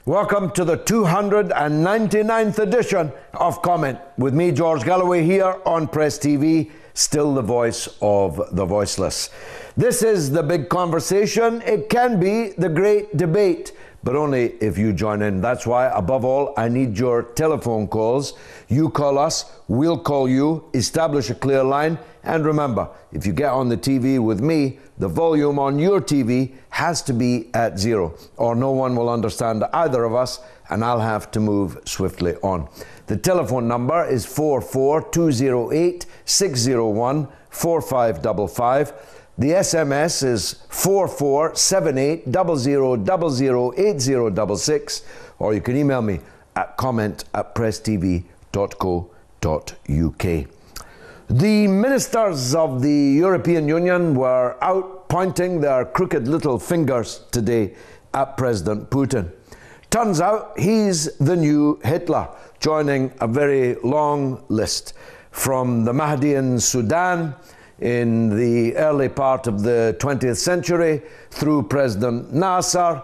Welcome to the 299th edition of Comment with me, George Galloway, here on PressTV, still the voice of the voiceless. This is the big conversation. It can be the great debate, but only if you join in. That's why, above all, I need your telephone calls. You call us, we'll call you, establish a clear line, and remember, if you get on the TV with me, the volume on your TV has to be at 0, or no one will understand either of us, and I'll have to move swiftly on. The telephone number is 44208-601-4555. The SMS is 447800008066, or you can email me at comment@presstv.co.uk. The ministers of the European Union were out pointing their crooked little fingers today at President Putin. Turns out he's the new Hitler, joining a very long list. From the Mahdi in Sudan in the early part of the 20th century, through President Nasser,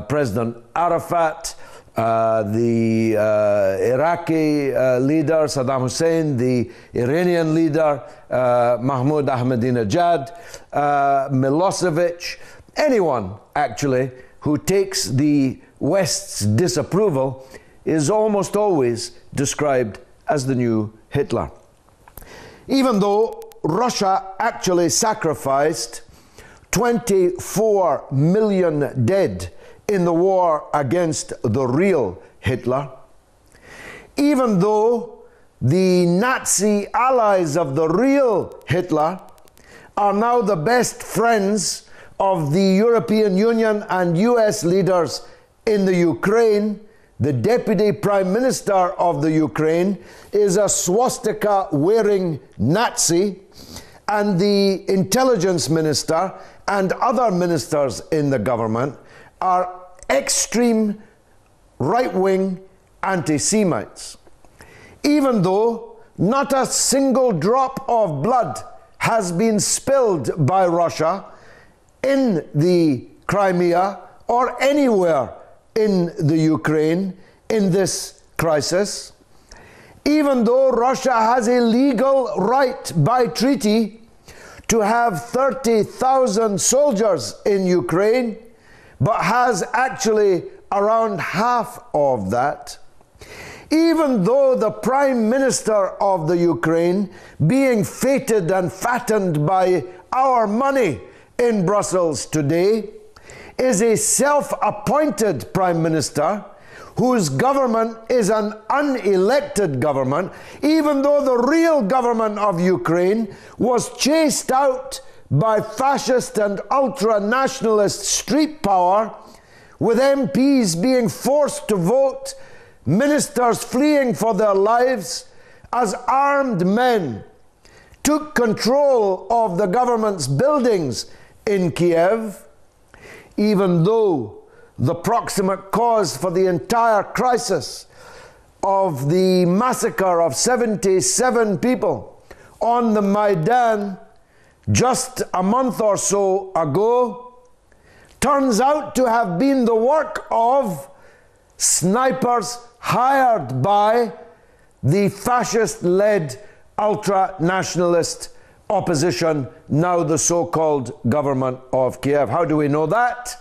President Arafat, the Iraqi leader Saddam Hussein, the Iranian leader Mahmoud Ahmadinejad, Milosevic, anyone actually who takes the West's disapproval is almost always described as the new Hitler. Even though Russia actually sacrificed 24 million dead in the war against the real Hitler, even though the Nazi allies of the real Hitler are now the best friends of the European Union and US leaders in the Ukraine, the Deputy Prime Minister of the Ukraine is a swastika-wearing Nazi, and the Intelligence Minister and other ministers in the government are extreme right-wing anti-Semites. Even though not a single drop of blood has been spilled by Russia in the Crimea or anywhere in the Ukraine in this crisis, even though Russia has a legal right by treaty to have 30,000 soldiers in Ukraine, but has actually around half of that, even though the Prime Minister of the Ukraine, being feted and fattened by our money in Brussels today, is a self-appointed Prime Minister whose government is an unelected government, even though the real government of Ukraine was chased out by fascist and ultra-nationalist street power, with MPs being forced to vote, ministers fleeing for their lives, as armed men took control of the government's buildings in Kiev, even though the proximate cause for the entire crisis of the massacre of 77 people on the Maidan just a month or so ago turns out to have been the work of snipers hired by the fascist-led ultra-nationalist opposition, now the so-called government of Kiev. How do we know that?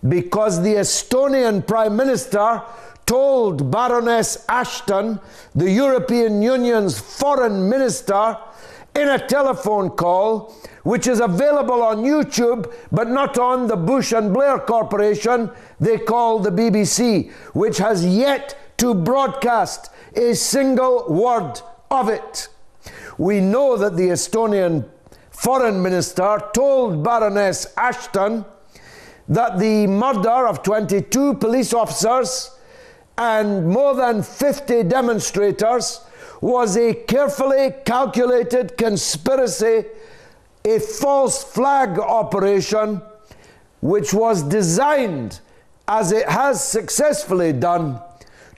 Because the Estonian Prime Minister told Baroness Ashton, the European Union's foreign minister, in a telephone call, which is available on YouTube, but not on the Bush and Blair Corporation they call the BBC, which has yet to broadcast a single word of it. We know that the Estonian foreign minister told Baroness Ashton that the murder of 22 police officers and more than 50 demonstrators was a carefully calculated conspiracy, a false flag operation, which was designed, as it has successfully done,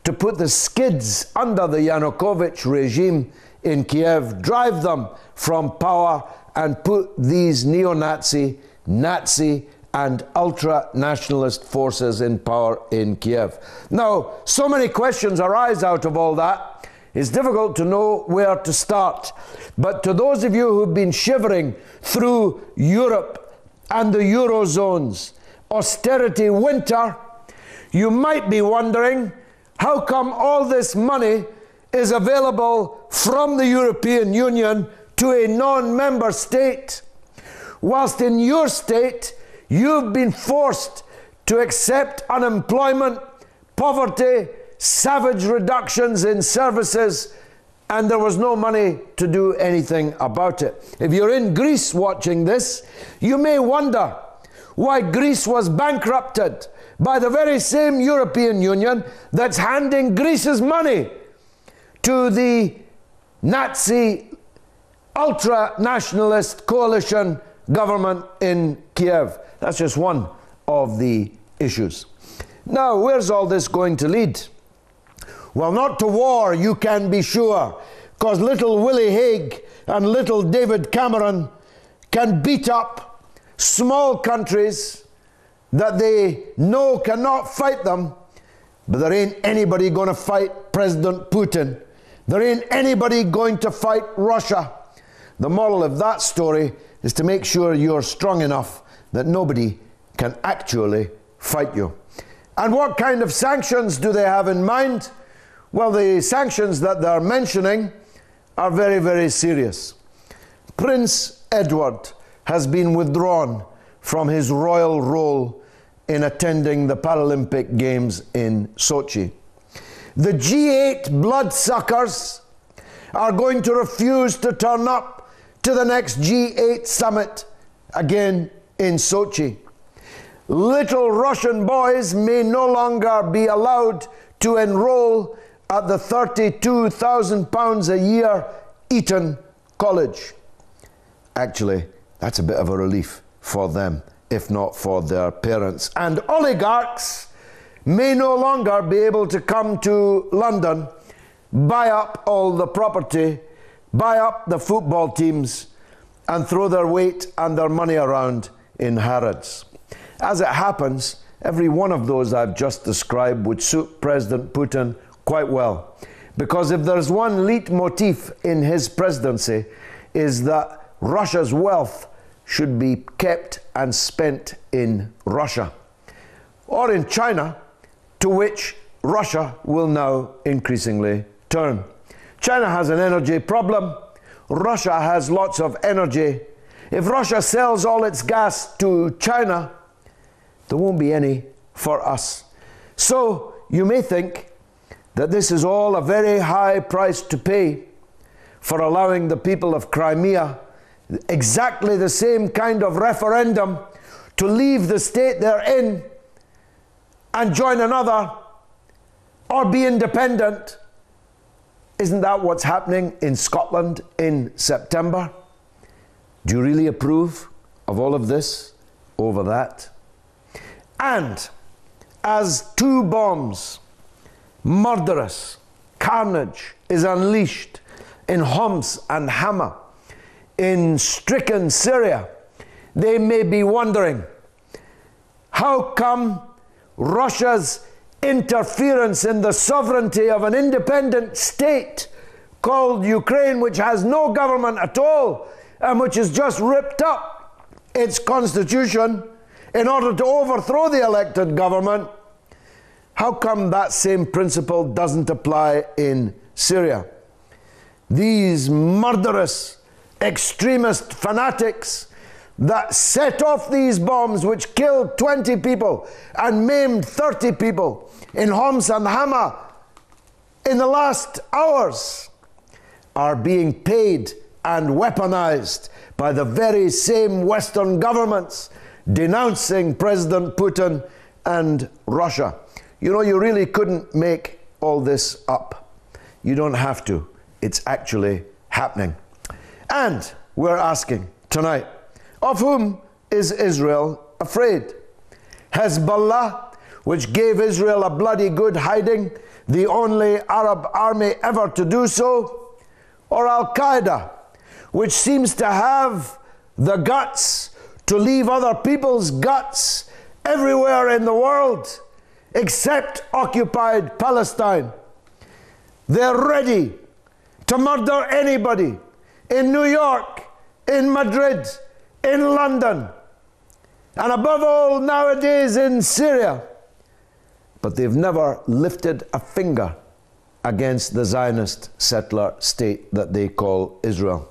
to put the skids under the Yanukovych regime in Kiev, drive them from power, and put these neo-Nazi, Nazi and ultra-nationalist forces in power in Kiev. Now, so many questions arise out of all that, it's difficult to know where to start. But to those of you who've been shivering through Europe and the Eurozone's austerity winter, you might be wondering, how come all this money is available from the European Union to a non-member state, whilst in your state you've been forced to accept unemployment, poverty, savage reductions in services, and there was no money to do anything about it. If you're in Greece watching this, you may wonder why Greece was bankrupted by the very same European Union that's handing Greece's money to the Nazi ultra-nationalist coalition government in Kiev. That's just one of the issues. Now, where's all this going to lead? Well, not to war, you can be sure, because little Willie Hague and little David Cameron can beat up small countries that they know cannot fight them, but there ain't anybody going to fight President Putin. There ain't anybody going to fight Russia. The moral of that story is to make sure you're strong enough that nobody can actually fight you. And what kind of sanctions do they have in mind? Well, the sanctions that they're mentioning are very, very serious. Prince Edward has been withdrawn from his royal role in attending the Paralympic Games in Sochi. The G8 bloodsuckers are going to refuse to turn up to the next G8 summit again in Sochi. Little Russian boys may no longer be allowed to enroll at the £32,000 a year Eton College. Actually, that's a bit of a relief for them, if not for their parents. And oligarchs may no longer be able to come to London, buy up all the property, buy up the football teams, and throw their weight and their money around in Harrods. As it happens, every one of those I've just described would suit President Putin quite well. Because if there's one leitmotif in his presidency, is that Russia's wealth should be kept and spent in Russia, or in China, to which Russia will now increasingly turn. China has an energy problem. Russia has lots of energy. If Russia sells all its gas to China, there won't be any for us. So you may think that this is all a very high price to pay for allowing the people of Crimea exactly the same kind of referendum to leave the state they're in and join another or be independent. Isn't that what's happening in Scotland in September? Do you really approve of all of this over that? And as two bombs, murderous carnage is unleashed in Homs and Hama, in stricken Syria, they may be wondering, how come Russia's interference in the sovereignty of an independent state called Ukraine, which has no government at all and which has just ripped up its constitution in order to overthrow the elected government, how come that same principle doesn't apply in Syria? These murderous extremist fanatics that set off these bombs which killed 20 people and maimed 30 people in Homs and Hama in the last hours are being paid and weaponized by the very same Western governments denouncing President Putin and Russia. You know, you really couldn't make all this up. You don't have to. It's actually happening. And we're asking tonight, of whom is Israel afraid? Hezbollah, which gave Israel a bloody good hiding, the only Arab army ever to do so? Or Al-Qaeda, which seems to have the guts to leave other people's guts everywhere in the world except occupied Palestine. They're ready to murder anybody in New York, in Madrid, in London, and above all nowadays in Syria. But they've never lifted a finger against the Zionist settler state that they call Israel.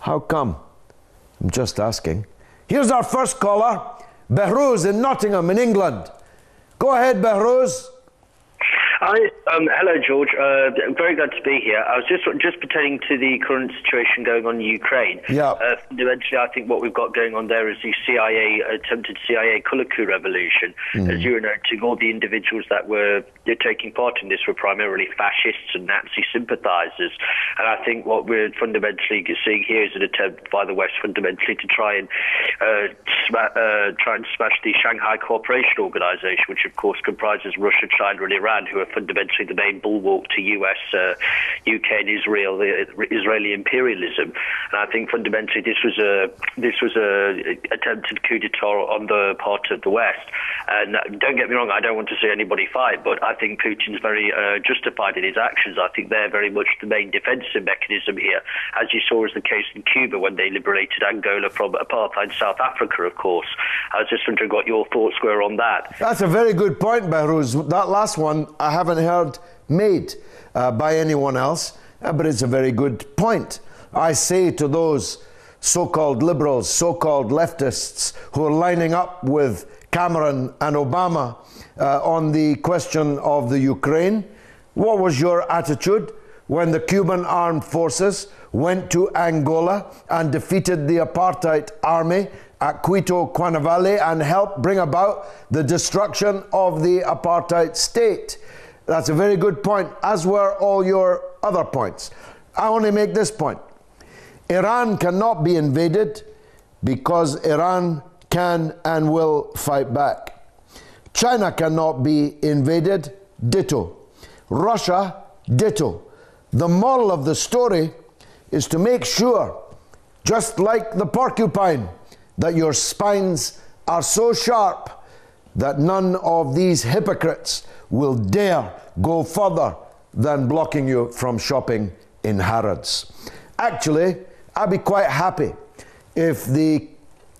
How come? I'm just asking. Here's our first caller, Behrouz in Nottingham in England. Go ahead, Behrouz. Hi, hello George. Very glad to be here. I was just pertaining to the current situation going on in Ukraine. Yeah. Fundamentally, I think what we've got going on there is the attempted CIA colour coup revolution. As you were noting, all the individuals that were taking part in this were primarily fascists and Nazi sympathisers. And I think what we're fundamentally seeing here is an attempt by the West fundamentally to try and smash the Shanghai Cooperation Organisation, which of course comprises Russia, China and Iran, who are fundamentally the main bulwark to US, UK and Israeli imperialism. And I think fundamentally this was a attempted coup d'etat on the part of the West. And don't get me wrong, I don't want to see anybody fight, but I think Putin's very justified in his actions. I think they're very much the main defensive mechanism here, as you saw as the case in Cuba when they liberated Angola from apartheid South Africa, of course. I was just wondering what your thoughts were on that. That's a very good point, Behrouz. That last one I haven't heard made by anyone else, but it's a very good point. I say to those so-called liberals, so-called leftists who are lining up with Cameron and Obama on the question of the Ukraine, what was your attitude when the Cuban armed forces went to Angola and defeated the apartheid army at Quito, Cuanavale, and helped bring about the destruction of the apartheid state? That's a very good point, as were all your other points. I only make this point. Iran cannot be invaded because Iran can and will fight back. China cannot be invaded, ditto. Russia, ditto. The moral of the story is to make sure, just like the porcupine, that your spines are so sharp that none of these hypocrites will dare go further than blocking you from shopping in Harrods. Actually, I'd be quite happy if the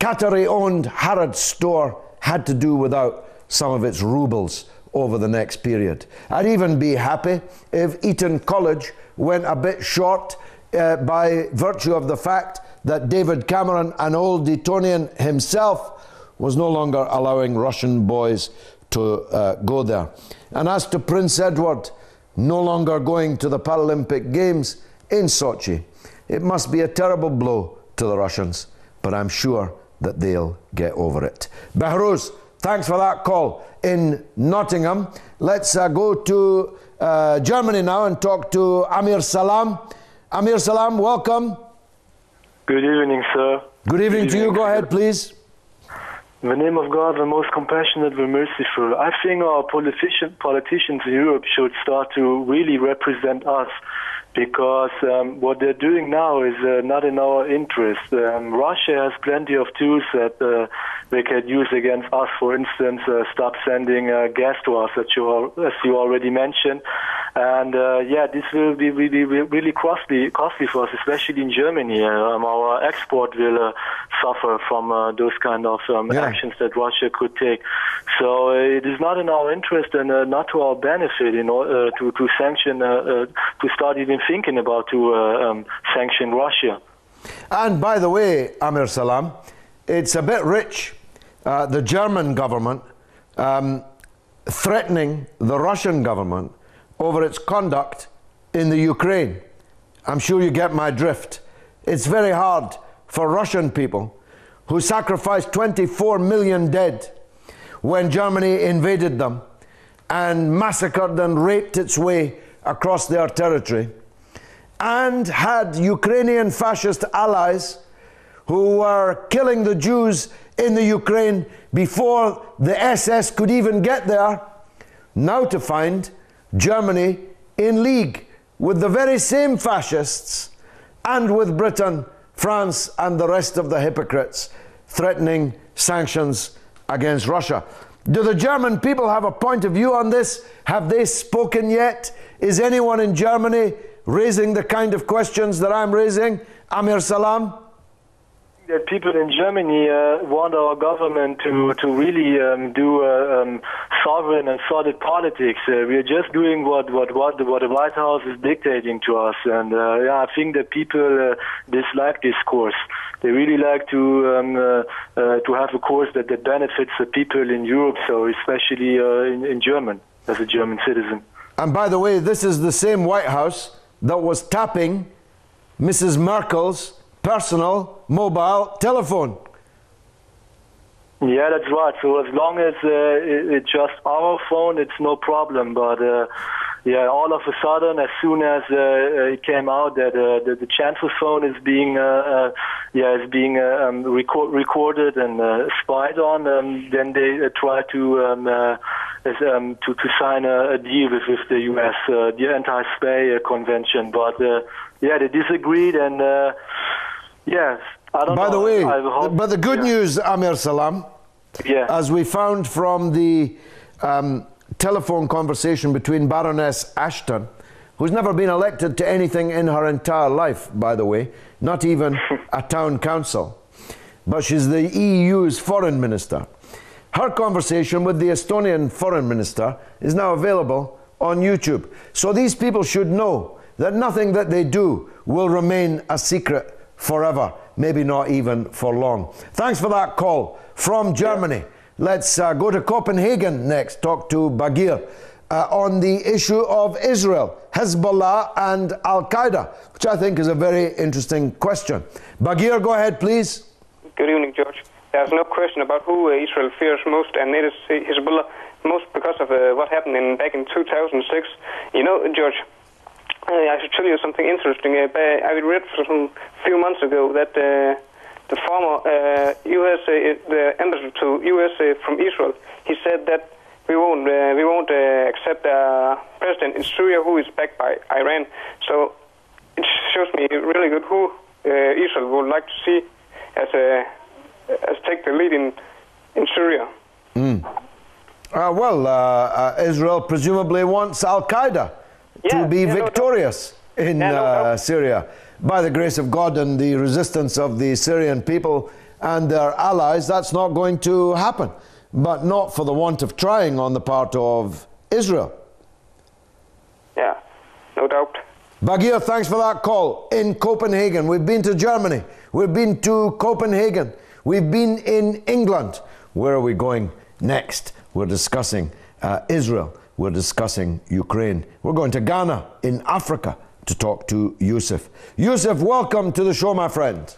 Qatari-owned Harrods store had to do without some of its rubles over the next period. I'd even be happy if Eton College went a bit short by virtue of the fact that David Cameron, an old Etonian himself, was no longer allowing Russian boys to go there. And as to Prince Edward no longer going to the Paralympic Games in Sochi, it must be a terrible blow to the Russians, but I'm sure that they'll get over it. Behrouz, thanks for that call in Nottingham. Let's go to Germany now and talk to Amir Salam. Amir Salam, welcome. Good evening, sir. Good evening to you. Go ahead, please. In the name of God, the most compassionate, the merciful. I think our politicians in Europe should start to really represent us, because what they're doing now is not in our interest. Russia has plenty of tools that they can use against us. For instance, stop sending gas to us, as you already mentioned. And yeah, this will be really costly for us, especially in Germany. Our export will suffer from those kind of actions that Russia could take. So it is not in our interest and not to our benefit in order to sanction, to start even thinking about to sanction Russia. And by the way, Amir Salam, it's a bit rich, the German government threatening the Russian government over its conduct in the Ukraine. I'm sure you get my drift. It's very hard for Russian people who sacrificed 24 million dead when Germany invaded them and massacred and raped its way across their territory, and had Ukrainian fascist allies who were killing the Jews in the Ukraine before the SS could even get there, now to find Germany in league with the very same fascists and with Britain, France and the rest of the hypocrites threatening sanctions against Russia. Do the German people have a point of view on this? Have they spoken yet? Is anyone in Germany raising the kind of questions that I'm raising? Amir Salam? That people in Germany want our government to really do sovereign and solid politics. We are just doing what the White House is dictating to us, and yeah, I think that people dislike this course. They really like to have a course that benefits the people in Europe, so especially in German, as a German citizen. And by the way, this is the same White House that was tapping Mrs. Merkel's personal mobile telephone. Yeah, that's right. So as long as it's just our phone, it's no problem. But yeah, all of a sudden, as soon as it came out that the chancellor's phone is being recorded and spied on, then they try to sign a deal with the U.S. The anti-spy convention. But yeah, they disagreed, and yes, I don't know. By the way, but the good news, Amir Salam, as we found from the telephone conversation between Baroness Ashton, who's never been elected to anything in her entire life, by the way, not even a town council, but she's the EU's foreign minister. Her conversation with the Estonian foreign minister is now available on YouTube. So these people should know that nothing that they do will remain a secret forever, maybe not even for long. Thanks for that call from Germany. Let's go to Copenhagen next, talk to Bagir on the issue of Israel, Hezbollah and Al-Qaeda, which I think is a very interesting question. Bagir, go ahead, please. Good evening, George. There's no question about who Israel fears most, and it is Hezbollah, most because of what happened back in 2006. You know, George, I should tell you something interesting. I read a few months ago that the former U.S. the ambassador to U.S. from Israel, he said that we won't accept a president in Syria who is backed by Iran. So it shows me really good who Israel would like to see as take the lead in Syria. Israel presumably wants Al-Qaeda to be victorious in Syria. By the grace of God and the resistance of the Syrian people and their allies, that's not going to happen. But not for the want of trying on the part of Israel. Yeah, no doubt. Bagir, thanks for that call. In Copenhagen, we've been to Germany, we've been to Copenhagen, we've been in England. Where are we going next? We're discussing Israel, we're discussing Ukraine. We're going to Ghana in Africa to talk to Yusuf. Yusuf, welcome to the show, my friend.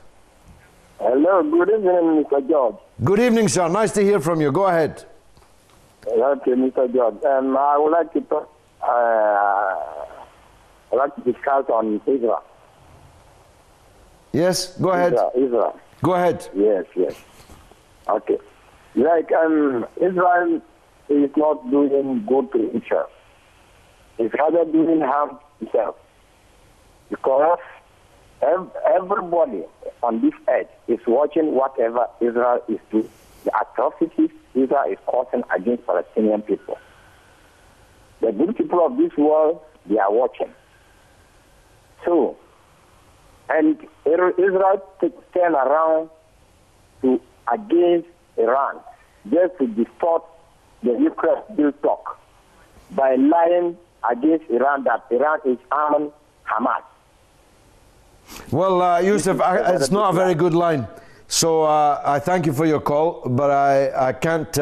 Hello, good evening, Mr. George. Good evening, sir. Nice to hear from you. Go ahead. Okay, Mr. George. I would like to talk, I'd like to discuss on Israel. Yes, go ahead. Israel. Go ahead. Yes. Okay. Like, Israel is not doing good to itself. It's rather doing harm to itself. Because everybody on this earth is watching whatever Israel is doing, the atrocities Israel is causing against Palestinian people. The good people of this world, they are watching. So, and Israel turn around to against Iran just to distort the nuclear deal talk by lying against Iran that Iran is arming Hamas. Well, Yusuf, it's not a very good line. So I thank you for your call, but I can't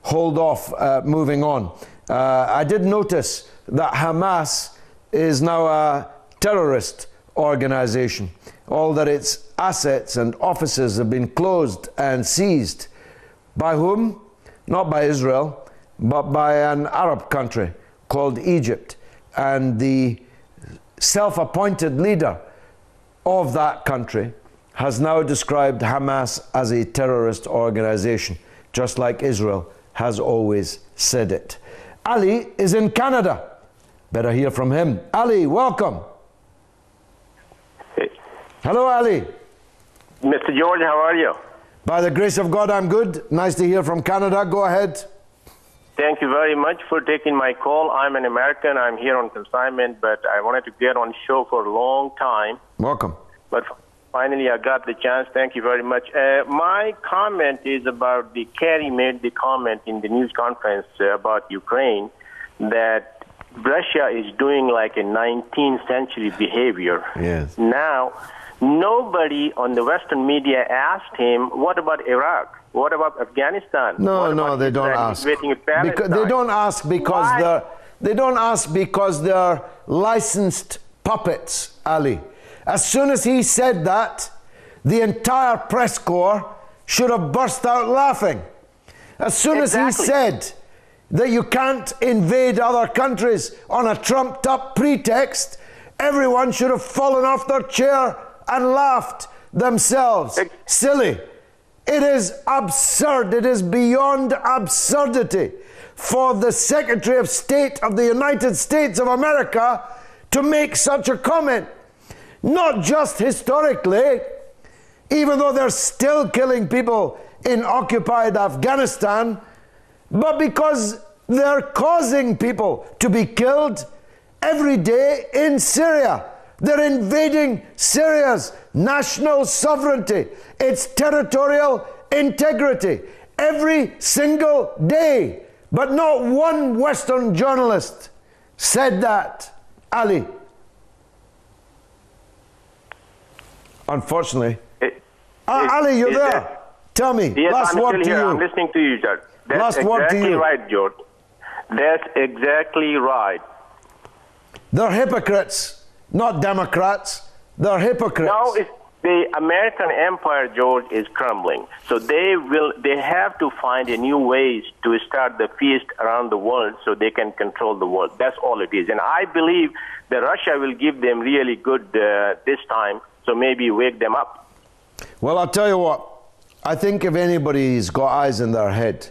hold off moving on. I did notice that Hamas is now a terrorist organization. All that its assets and offices have been closed and seized. By whom? Not by Israel, but by an Arab country called Egypt. And the self-appointed leader of that country has now described Hamas as a terrorist organization, just like Israel has always said it. Ali is in Canada. Better hear from him. Ali, welcome. Hey. Hello, Ali. Mr. George, how are you? By the grace of God, I'm good. Nice to hear from Canada. Go ahead. Thank you very much for taking my call. I'm an American. I'm here on consignment, but I wanted to get on show for a long time. Welcome. But finally, I got the chance. Thank you very much. My comment is about Kerry made the comment in the news conference about Ukraine that Russia is doing like a 19th century behavior. Yes. Now, nobody on the Western media asked him, what about Iraq? What about Afghanistan? No, they don't ask. Because they don't ask because they're licensed puppets, Ali. As soon as he said that, the entire press corps should have burst out laughing. As soon as he said that you can't invade other countries on a trumped-up pretext, everyone should have fallen off their chair and laughed themselves. Silly. It is absurd. It is beyond absurdity for the Secretary of State of the United States of America to make such a comment. Not just historically, even though they're still killing people in occupied Afghanistan, but because they're causing people to be killed every day in Syria. They're invading Syria's national sovereignty, its territorial integrity, every single day. But not one Western journalist said that, Ali. Unfortunately. Ali, you're there. Tell me. Yes, last I'm word still to here. you. I'm listening to you, George. That's Last word to exactly you. right, George. That's exactly right. They're hypocrites, not Democrats. They're hypocrites. Now the American empire, George, is crumbling. So they have to find a new ways to start the feast around the world so they can control the world. That's all it is. And I believe that Russia will give them really good this time, so maybe wake them up. Well, I'll tell you what. I think if anybody's got eyes in their head,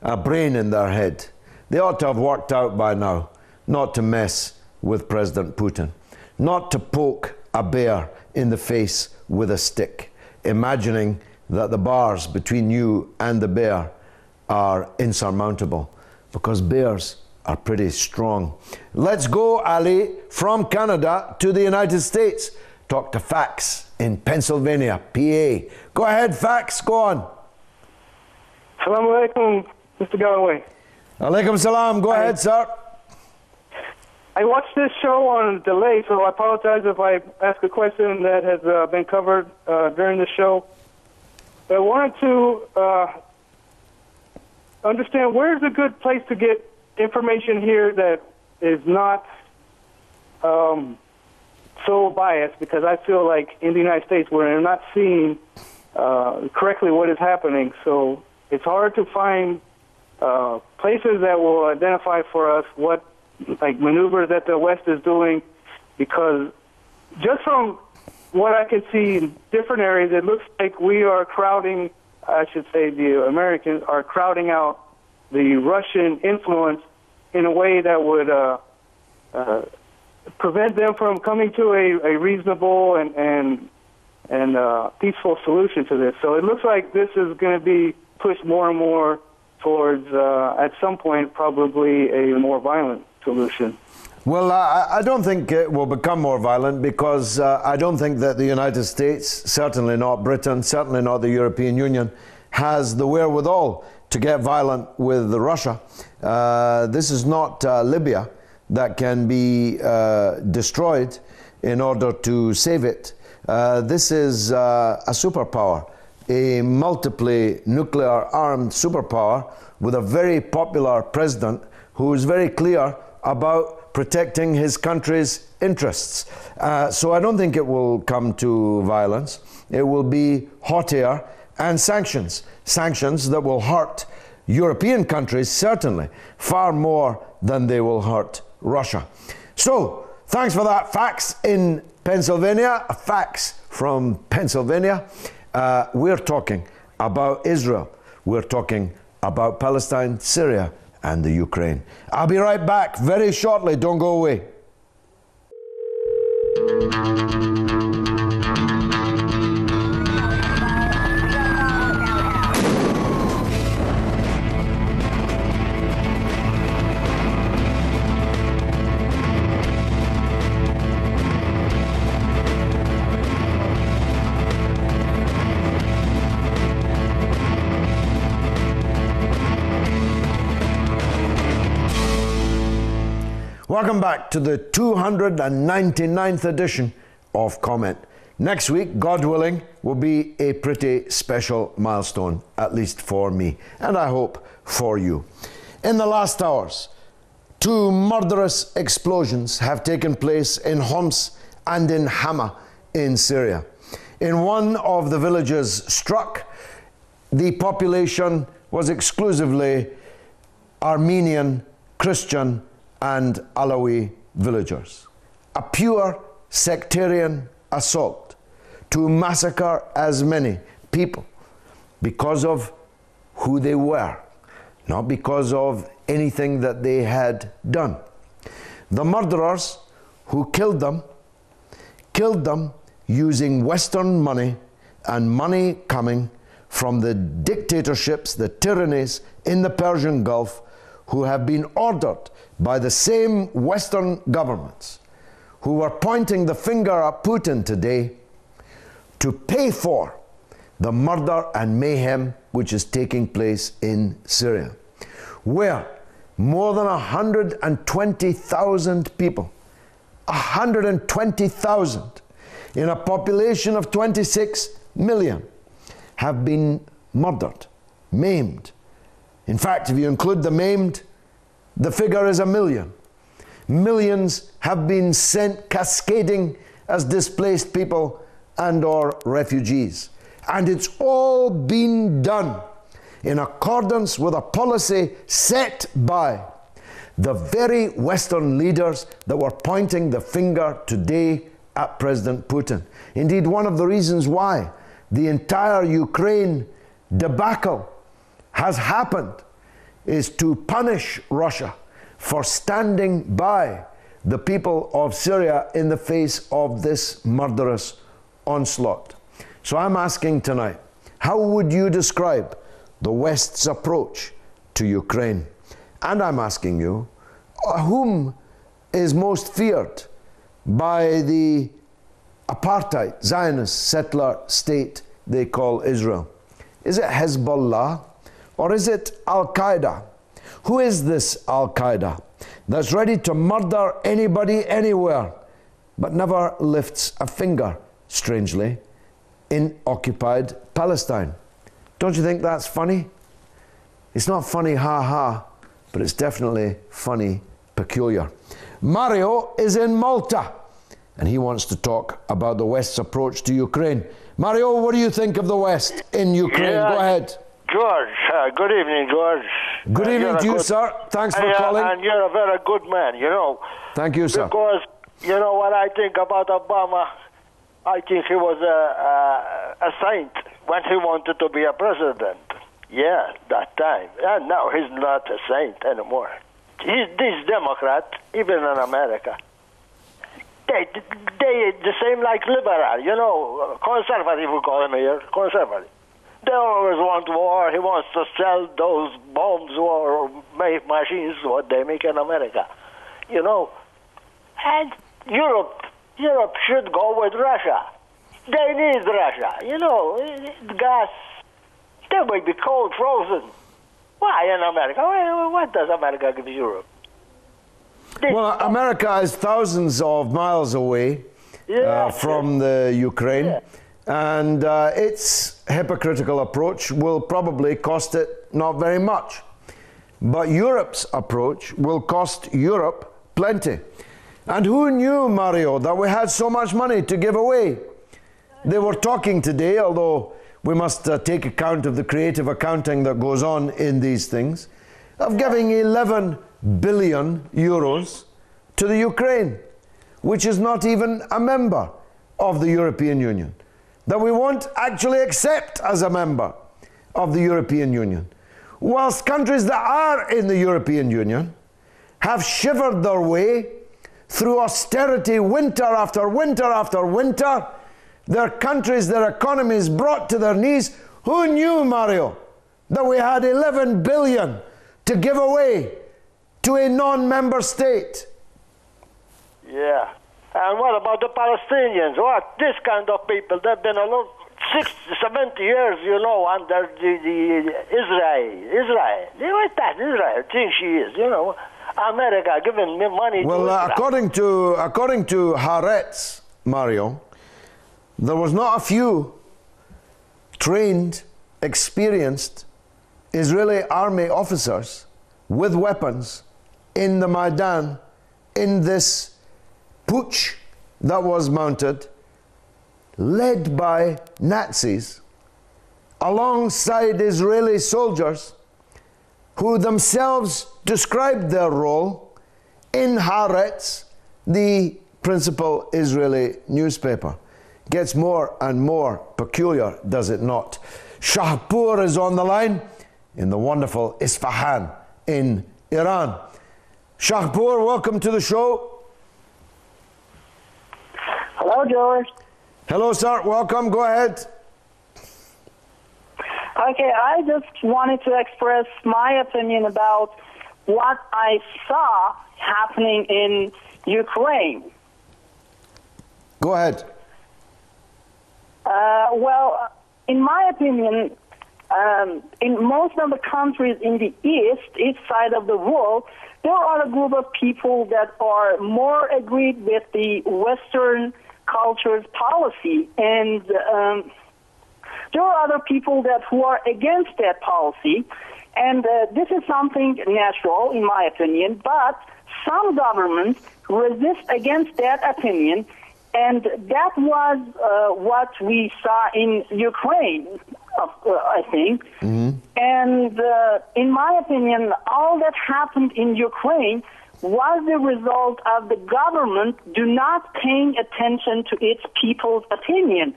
a brain in their head, they ought to have worked out by now not to mess with President Putin, not to poke a bear in the face with a stick, imagining that the bars between you and the bear are insurmountable, because bears are pretty strong. Let's go, Ali, from Canada to the United States. Talk to Fax in Pennsylvania, PA. Go ahead, Fax, go on. Assalamu alaikum, Mr. Galloway. Alaikum salam, go ahead, sir. I watched this show on delay, so I apologize if I ask a question that has been covered during the show. But I wanted to understand where's a good place to get information here that is not so biased, because I feel like in the United States we're not seeing correctly what is happening. So it's hard to find places that will identify for us what maneuvers that the West is doing, because just from what I can see in different areas, it looks like we are crowding, I should say the Americans are crowding out the Russian influence in a way that would prevent them from coming to a reasonable and peaceful solution to this. So it looks like this is going to be pushed more and more towards, at some point, probably a more violent solution. Well, I don't think it will become more violent, because I don't think that the United States, certainly not Britain, certainly not the European Union, has the wherewithal to get violent with Russia. This is not Libya that can be destroyed in order to save it. This is a superpower, a multiply nuclear armed superpower with a very popular president who is very clear about protecting his country's interests. So I don't think it will come to violence. It will be hot air and sanctions. Sanctions that will hurt European countries, certainly, far more than they will hurt Russia. So, thanks for that. Fax in Pennsylvania, a fax from Pennsylvania. We're talking about Israel. We're talking about Palestine, Syria, and the Ukraine. I'll be right back very shortly. Don't go away. Welcome back to the 299th edition of Comment. Next week, God willing, will be a pretty special milestone, at least for me, and I hope for you. In the last hours, 2 murderous explosions have taken place in Homs and in Hama in Syria. In one of the villages struck, the population was exclusively Armenian, Christian, and Alawi villagers. A pure sectarian assault to massacre as many people because of who they were, not because of anything that they had done. The murderers who killed them using Western money and money coming from the dictatorships, the tyrannies in the Persian Gulf, who have been ordered by the same Western governments who are pointing the finger at Putin today to pay for the murder and mayhem which is taking place in Syria, where more than 120,000 people, 120,000 in a population of 26 million, have been murdered, maimed. In fact, if you include the maimed, the figure is 1 million. Millions have been sent cascading as displaced people and or refugees. And it's all been done in accordance with a policy set by the very Western leaders that were pointing the finger today at President Putin. Indeed, one of the reasons why the entire Ukraine debacle has happened is to punish Russia for standing by the people of Syria in the face of this murderous onslaught. So I'm asking tonight, how would you describe the West's approach to Ukraine? And I'm asking you, whom is most feared by the apartheid Zionist settler state they call Israel? Is it Hezbollah or is it Al-Qaeda? Who is this Al-Qaeda that's ready to murder anybody anywhere but never lifts a finger, strangely, in occupied Palestine? Don't you think that's funny? It's not funny, ha ha, but it's definitely funny, peculiar. Mario is in Malta, and he wants to talk about the West's approach to Ukraine. Mario, what do you think of the West in Ukraine? Yeah, go ahead. George, good evening, George. Good evening to you, sir. Thanks for calling. And you're a very good man, you know. Thank you, sir. Because, you know what I think about Obama? I think he was a saint when he wanted to be a president. Yeah, that time. And now he's not a saint anymore. These Democrats, even in America, they the same like liberal, you know, conservative, we call them here, conservative. They always want war. He wants to sell those bombs or make machines, what they make in America, you know. And Europe should go with Russia. They need Russia, you know. Gas, they will be cold, frozen. Why in America? What does America give Europe? Well, America is thousands of miles away from the Ukraine. Yeah. And its hypocritical approach will probably cost it not very much. But Europe's approach will cost Europe plenty. And who knew, Mario, that we had so much money to give away? They were talking today, although we must take account of the creative accounting that goes on in these things, of giving 11 billion euros to the Ukraine, which is not even a member of the European Union, that we won't actually accept as a member of the European Union. Whilst countries that are in the European Union have shivered their way through austerity winter after winter after winter, their countries, their economies brought to their knees. Who knew, Mario, that we had 11 billion to give away to a non-member state? Yeah. And what about the Palestinians? What? This kind of people, they've been 60, 70 years, you know, under the Israel. What's that? Israel, I think she is, you know. America giving me money. Well, to according to Haaretz, Mario, there was not a few trained, experienced Israeli army officers with weapons in the Maidan in this putsch that was mounted, led by Nazis, alongside Israeli soldiers who themselves described their role in Haaretz, the principal Israeli newspaper. Gets more and more peculiar, does it not? Shahpur is on the line in the wonderful Isfahan in Iran. Shahpur, welcome to the show. Hello, George. Hello, sir. Welcome. Go ahead. Okay, I just wanted to express my opinion about what I saw happening in Ukraine. Go ahead. Well, in my opinion, in most of the countries in the east side of the world, there are a group of people that are more agreed with the Western culture's policy, and there are other people who are against that policy, and this is something natural, in my opinion, but some governments resist against that opinion, and that was what we saw in Ukraine, I think. Mm-hmm. And in my opinion, all that happened in Ukraine was the result of the government not paying attention to its people's opinion.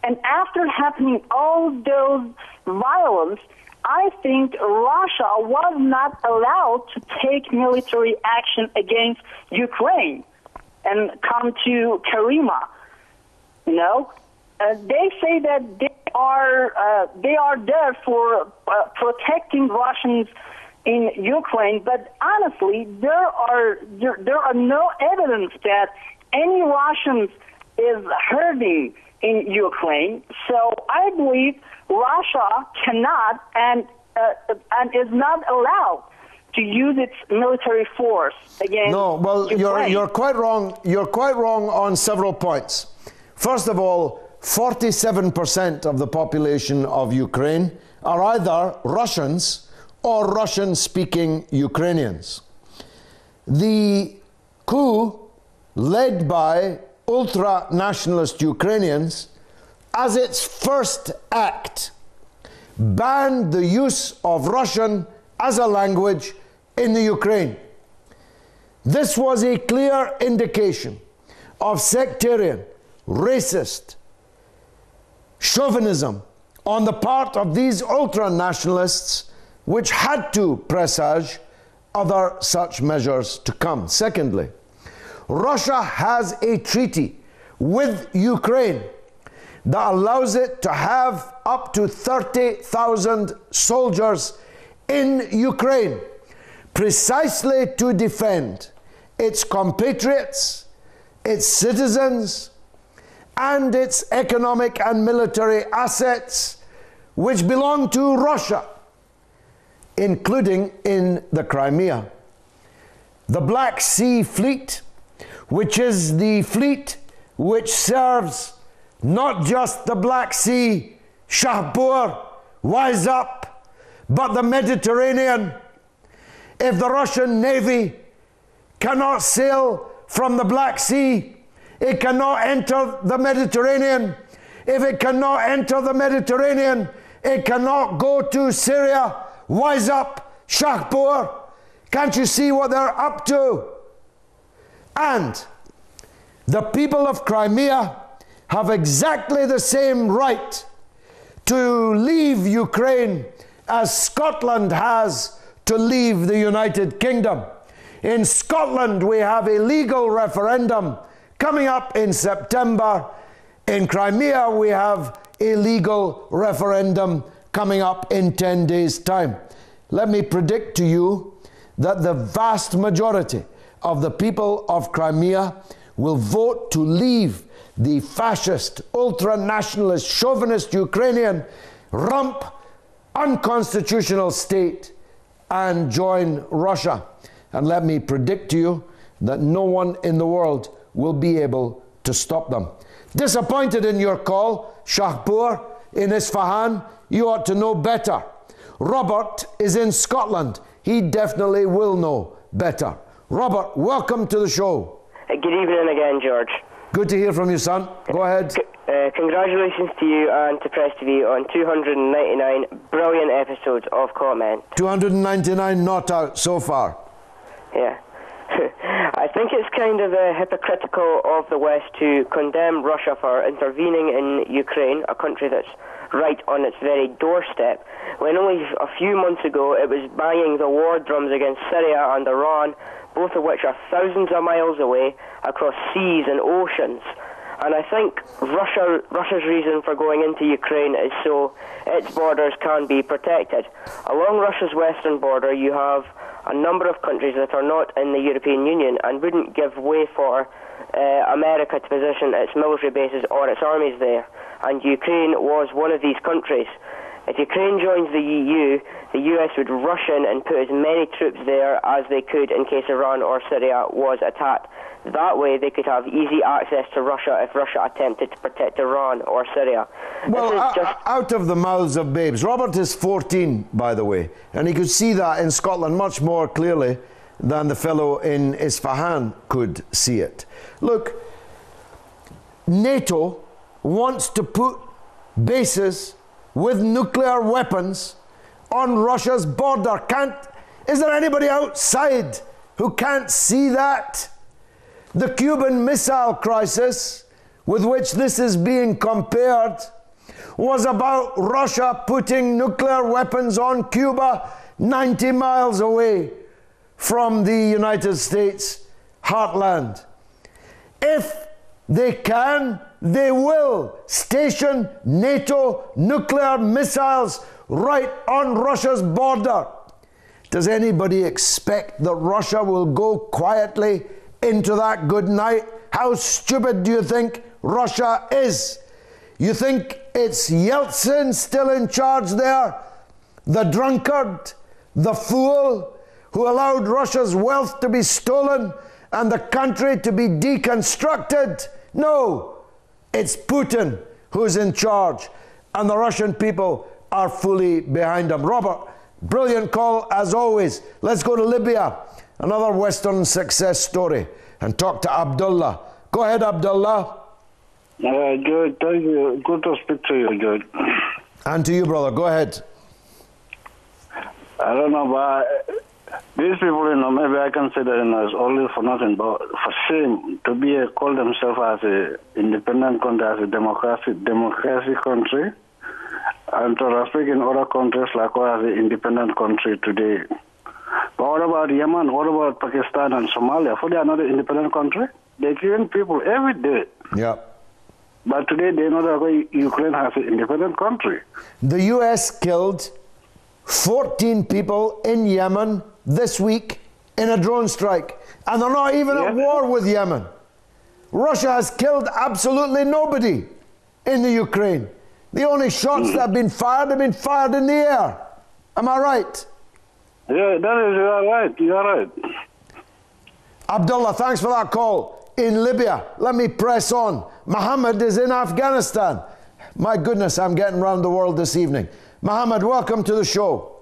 And after happening all those violence, I think Russia was not allowed to take military action against Ukraine and come to Crimea. You know, they say that they are there for protecting Russians in Ukraine, but honestly, there are no evidence that any Russians is hurting in Ukraine. So I believe Russia cannot and is not allowed to use its military force against Ukraine. You're quite wrong. You're quite wrong on several points. First of all, 47% of the population of Ukraine are either Russians or Russian-speaking Ukrainians. The coup led by ultra-nationalist Ukrainians, as its first act, banned the use of Russian as a language in the Ukraine. This was a clear indication of sectarian, racist chauvinism on the part of these ultra-nationalists, which had to presage other such measures to come. Secondly, Russia has a treaty with Ukraine that allows it to have up to 30,000 soldiers in Ukraine, precisely to defend its compatriots, its citizens, and its economic and military assets, which belong to Russia, including in the Crimea. The Black Sea Fleet, which is the fleet which serves not just the Black Sea, Shahpur, wise up, but the Mediterranean. If the Russian Navy cannot sail from the Black Sea, it cannot enter the Mediterranean. If it cannot enter the Mediterranean, it cannot go to Syria. Wise up, Shahpur. Can't you see what they're up to? And the people of Crimea have exactly the same right to leave Ukraine as Scotland has to leave the United Kingdom. In Scotland, we have a legal referendum coming up in September. In Crimea, we have a legal referendum coming up in 10 days' time. Let me predict to you that the vast majority of the people of Crimea will vote to leave the fascist, ultra-nationalist, chauvinist Ukrainian rump, unconstitutional state and join Russia. And let me predict to you that no one in the world will be able to stop them. Disappointed in your call, Shahpur in Isfahan, you ought to know better. Robert is in Scotland. He definitely will know better. Robert, welcome to the show. Good evening again, George. Good to hear from you, son. Go ahead. Congratulations to you and to PressTV on 299 brilliant episodes of Comment. 299 not out so far. Yeah. I think it's kind of hypocritical of the West to condemn Russia for intervening in Ukraine, a country that's right on its very doorstep, when only a few months ago it was banging the war drums against Syria and Iran, both of which are thousands of miles away across seas and oceans. And I think Russia's reason for going into Ukraine is so its borders can be protected. Along Russia's western border, you have a number of countries that are not in the European Union and wouldn't give way for America to position its military bases or its armies there. And Ukraine was one of these countries. If Ukraine joins the EU, the US would rush in and put as many troops there as they could in case Iran or Syria was attacked. That way they could have easy access to Russia if Russia attempted to protect Iran or Syria. Well, out of the mouths of babes. Robert is 14, by the way, and he could see that in Scotland much more clearly than the fellow in Isfahan could see it. Look, NATO wants to put bases with nuclear weapons on Russia's border. Is there anybody outside who can't see that? The Cuban Missile Crisis, with which this is being compared, was about Russia putting nuclear weapons on Cuba 90 miles away from the United States heartland. If they can, they will station NATO nuclear missiles right on Russia's border. Does anybody expect that Russia will go quietly into that good night? How stupid do you think Russia is? You think it's Yeltsin still in charge there? The drunkard, the fool who allowed Russia's wealth to be stolen and the country to be deconstructed? No, it's Putin who's in charge, and the Russian people are fully behind him. Robert, brilliant call as always. Let's go to Libya, another Western success story, and talk to Abdullah. Go ahead, Abdullah. George, thank you. Good to speak to you, George. And to you, brother. Go ahead. I don't know, but these people, maybe I consider them as only for nothing, but for shame to call themselves as an independent country, as a democracy country, and to respect in other countries like us as an independent country today. But what about Yemen? What about Pakistan and Somalia? For they are not an independent country. They kill people every day. Yeah. But today they know that Ukraine has an independent country. The US killed 14 people in Yemen this week in a drone strike. And they're not even at war with Yemen. Russia has killed absolutely nobody in the Ukraine. The only shots that have been fired in the air. Am I right? Yeah, you are right. You are right. Abdullah, thanks for that call. In Libya, let me press on. Mohammed is in Afghanistan. My goodness, I'm getting around the world this evening. Mohammed, welcome to the show.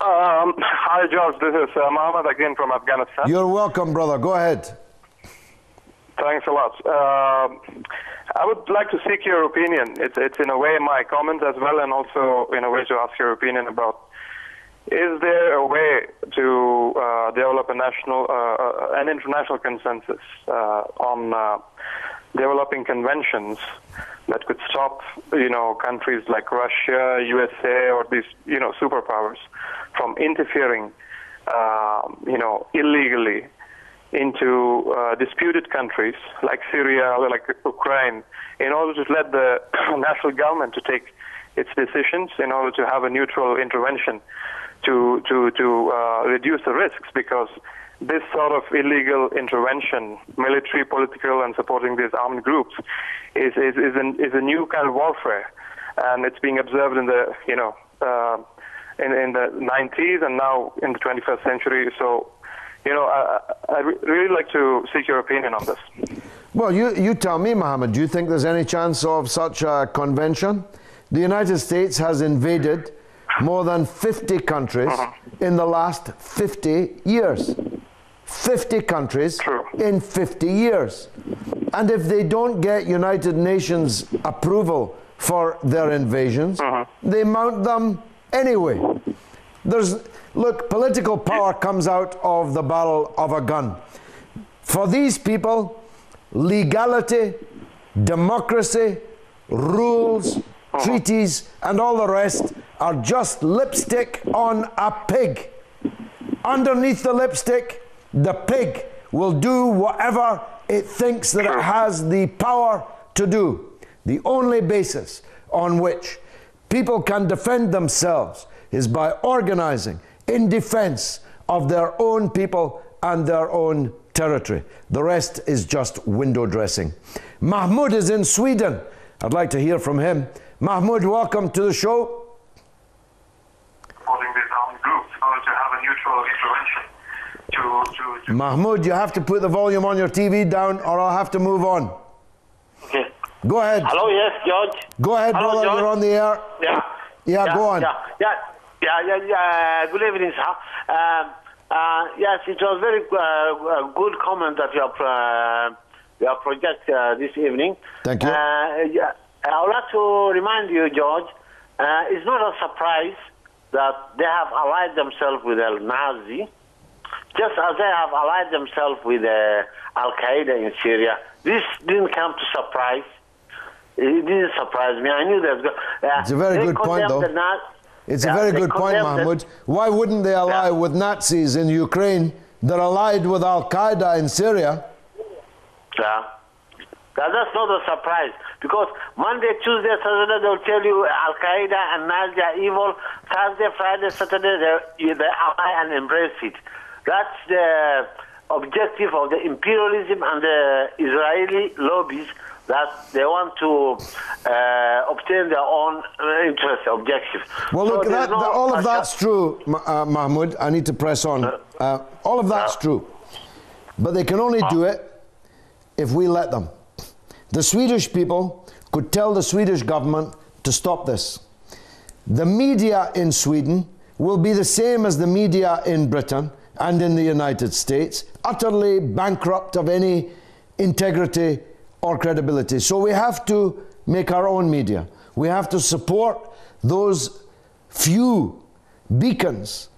Hi, George. This is Mohammed again from Afghanistan. You're welcome, brother. Go ahead. Thanks a lot. I would like to seek your opinion. It's in a way my comment as well, and also in a way to ask your opinion about, is there a way to develop an international consensus on developing conventions that could stop, countries like Russia, USA, or these, superpowers from interfering, illegally into disputed countries like Syria or like Ukraine, in order to let the national government to take its decisions, in order to have a neutral intervention to reduce the risks, because this sort of illegal intervention, military, political, and supporting these armed groups, is a new kind of warfare, and it's being observed in the in the 90s and now in the 21st century. So, you know, I'd really like to seek your opinion on this. Well, you tell me, Mohammed, do you think there's any chance of such a convention? The United States has invaded more than 50 countries in the last 50 years. 50 countries in 50 years. And if they don't get United Nations approval for their invasions, they mount them anyway. Look, political power comes out of the barrel of a gun. For these people, legality, democracy, rules, treaties, and all the rest are just lipstick on a pig. Underneath the lipstick, the pig will do whatever it thinks that it has the power to do. The only basis on which people can defend themselves is by organizing in defense of their own people and their own territory. The rest is just window dressing. Mahmoud is in Sweden. I'd like to hear from him. Mahmoud, welcome to the show. Calling this armed group to have a neutral intervention. Mahmoud, you have to put the volume on your TV down or I'll have to move on. Okay. Go ahead. Hello, yes, George. Go ahead, hello, brother, George. you're on the air. Yeah, go on. Good evening, sir. Yes, it was very good comment that you have project this evening. Thank you. I would like to remind you, George, it's not a surprise that they have allied themselves with Al-Nazi, just as they have allied themselves with Al-Qaeda in Syria. This didn't come to surprise. It didn't surprise me. I knew that. It's a very good point, though. It's a very good point, Mahmoud. Why wouldn't they ally with Nazis in Ukraine? They're allied with Al-Qaeda in Syria. Yeah. That's not a surprise. Because Monday, Tuesday, Saturday, they'll tell you Al-Qaeda and Nazi are evil. Thursday, Friday, Saturday, they ally and embrace it. That's the objective of the imperialism and the Israeli lobbies, that they want to obtain their own interest objectives. Well, look, so all of that's true, Mahmoud. I need to press on. All of that's true. But they can only do it if we let them. The Swedish people could tell the Swedish government to stop this. The media in Sweden will be the same as the media in Britain and in the United States, utterly bankrupt of any integrity or credibility. So we have to make our own media. We have to support those few beacons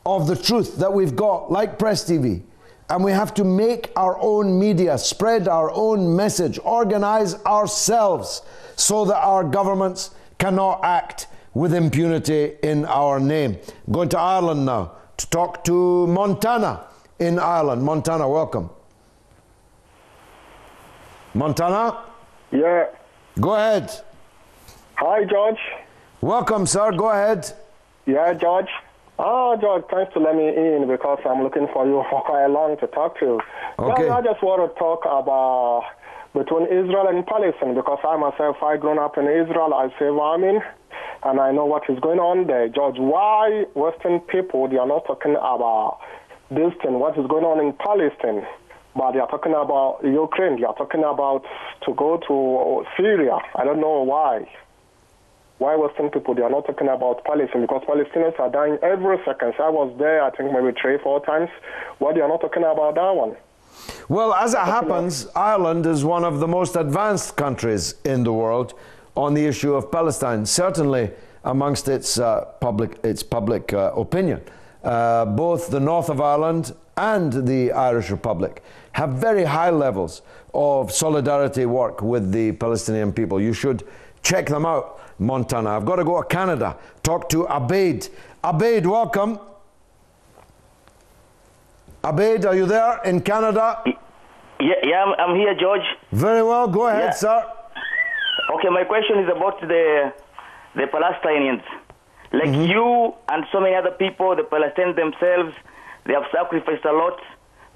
of the truth that we've got, like PressTV. And we have to make our own media, spread our own message, organize ourselves so that our governments cannot act with impunity in our name. I'm going to Ireland now to talk to Montana in Ireland. Montana, welcome. Montana? Yeah. Go ahead. Hi, George. Welcome, sir. Go ahead. Yeah, George. Oh, George, thanks to let me in because I'm looking for you for quite long to talk to. Okay. Well, I just want to talk about between Israel and Palestine because I myself, I grown up in Israel. I say farming, and I know what is going on there. George, why Western people, they are not talking about this thing, what is going on in Palestine, but they are talking about Ukraine. They are talking about to go to Syria. I don't know why. Why Western people, they are not talking about Palestine? Because Palestinians are dying every second. I was there, I think maybe 3-4 times. Why they are not talking about that one? Well, as it happens, Ireland is one of the most advanced countries in the world on the issue of Palestine, certainly amongst its public opinion. Both the north of Ireland and the Irish Republic have very high levels of solidarity work with the Palestinian people. You should check them out, Montana. I've got to go to Canada, talk to Abaid. Abaid, welcome. Abaid, are you there in Canada? Yeah, I'm here, George. Very well, go ahead, sir. Okay, my question is about the Palestinians. Like you and so many other people, the Palestinians themselves, they have sacrificed a lot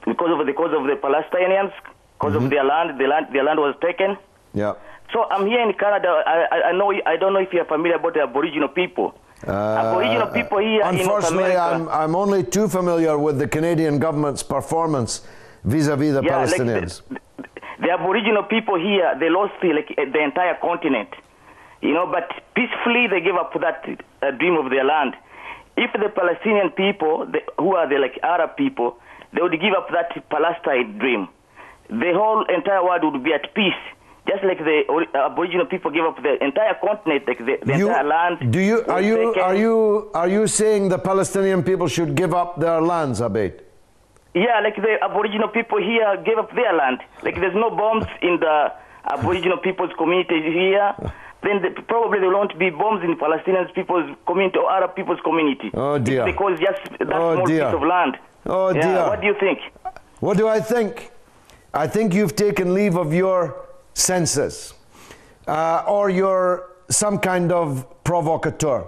because of the Palestinians, because of their land. Their land was taken. Yeah. So I'm here in Canada. I don't know if you're familiar about the Aboriginal people. Aboriginal people here in North Unfortunately, America. I'm only too familiar with the Canadian government's performance vis-a-vis the Palestinians. The Aboriginal people here, they lost the entire continent, you know, but peacefully they gave up that dream of their land. If the Palestinian people, who are the Arab people, they would give up that Palestine dream, the whole entire world would be at peace. Just like the Aboriginal people gave up the entire continent, like the entire land. Are you saying the Palestinian people should give up their lands, Abed? Yeah, like the Aboriginal people here gave up their land. Like there's no bombs in the Aboriginal people's community here. Then probably there won't be bombs in Palestinian people's community or Arab people's community. Oh dear. It's because just that small piece of land. Oh dear. Yeah, what do you think? What do I think? I think you've taken leave of your senses. Or you're some kind of provocateur.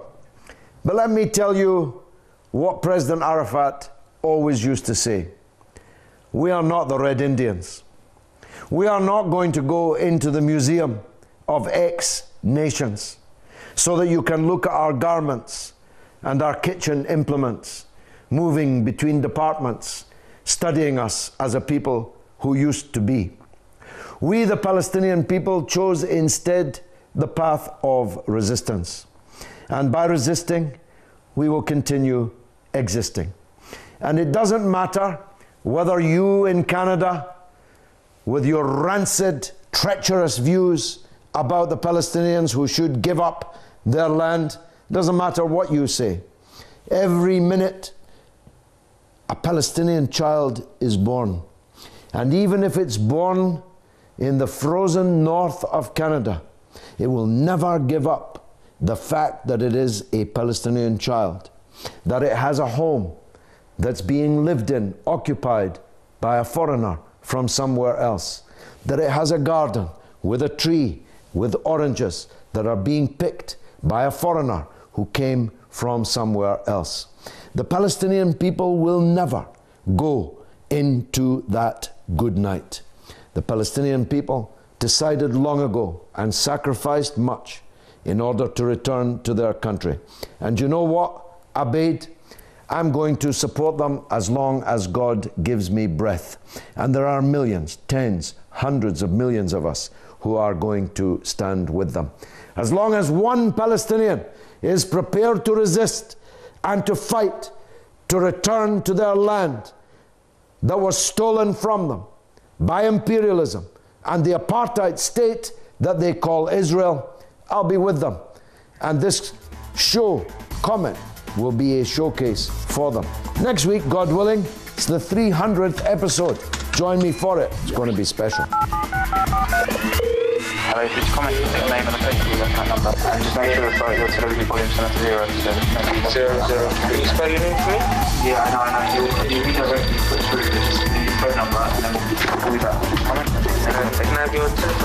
But let me tell you what President Arafat always used to say. We are not the Red Indians. We are not going to go into the museum of X nations so that you can look at our garments and our kitchen implements moving between departments, studying us as a people who used to be. We, the Palestinian people, chose instead the path of resistance. And by resisting, we will continue existing. And it doesn't matter whether you in Canada, with your rancid, treacherous views about the Palestinians who should give up their land, doesn't matter what you say. Every minute, a Palestinian child is born. And even if it's born in the frozen north of Canada, it will never give up the fact that it is a Palestinian child, that it has a home that's being lived in, occupied by a foreigner from somewhere else, that it has a garden with a tree, with oranges that are being picked by a foreigner who came from somewhere else. The Palestinian people will never go into that good night. The Palestinian people decided long ago and sacrificed much in order to return to their country. And you know what, Abed? I'm going to support them as long as God gives me breath. And there are millions, tens, hundreds of millions of us who are going to stand with them. As long as one Palestinian is prepared to resist and to fight to return to their land that was stolen from them by imperialism and the apartheid state that they call Israel, I'll be with them. And this show, comment, will be a showcase for them. Next week, God willing, it's the 300th episode. Join me for it. It's going to be special. Hello, if you comment the name and the Facebook account number, and just make sure your television volume's set to 0. 0, 0. Can you spell your name for me? Yeah, I know. You'll be directly put through the phone number, and then we'll call you back. Comment. Can I have your telephone